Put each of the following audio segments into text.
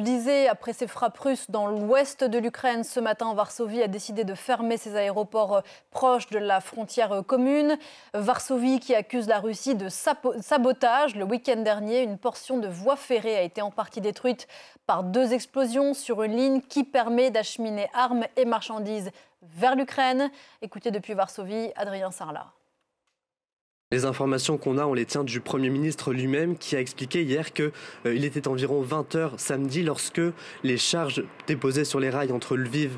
le disait, après ces frappes russes dans l'ouest de l'Ukraine, ce matin, Varsovie a décidé de fermer ses aéroports proches de la frontière commune. Varsovie qui accuse la Russie de sabotage. Le week-end dernier, une portion de voie ferrée a été en partie détruite par 2 explosions sur une ligne qui permet d'acheminer armes et marchandises vers l'Ukraine. Écoutez depuis Varsovie, Adrien Sarlat. Les informations qu'on a, on les tient du Premier ministre lui-même qui a expliqué hier qu'il était environ 20 h samedi lorsque les charges déposées sur les rails entre Lublin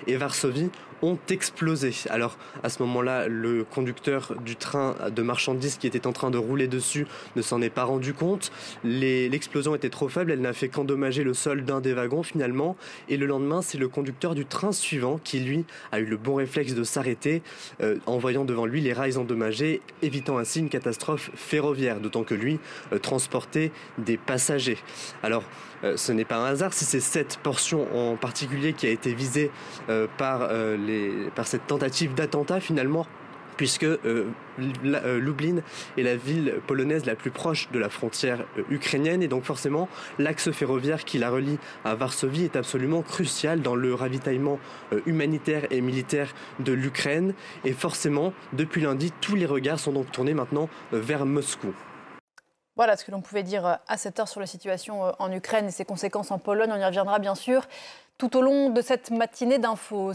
et Varsovie ont explosé. Alors à ce moment-là, le conducteur du train de marchandises qui était en train de rouler dessus ne s'en est pas rendu compte. L'explosion était trop faible, elle n'a fait qu'endommager le sol d'un des wagons finalement. Et le lendemain, c'est le conducteur du train suivant qui lui a eu le bon réflexe de s'arrêter en voyant devant lui les rails endommagés, évitant ainsi une catastrophe ferroviaire, d'autant que lui transportait des passagers. Alors ce n'est pas un hasard si c'est cette portion en particulier qui a été visée par cette tentative d'attentat finalement, puisque Lublin est la ville polonaise la plus proche de la frontière ukrainienne et donc forcément l'axe ferroviaire qui la relie à Varsovie est absolument crucial dans le ravitaillement humanitaire et militaire de l'Ukraine. Et forcément, depuis lundi, tous les regards sont donc tournés maintenant vers Moscou. Voilà ce que l'on pouvait dire à cette heure sur la situation en Ukraine et ses conséquences en Pologne. On y reviendra bien sûr tout au long de cette matinée d'infos.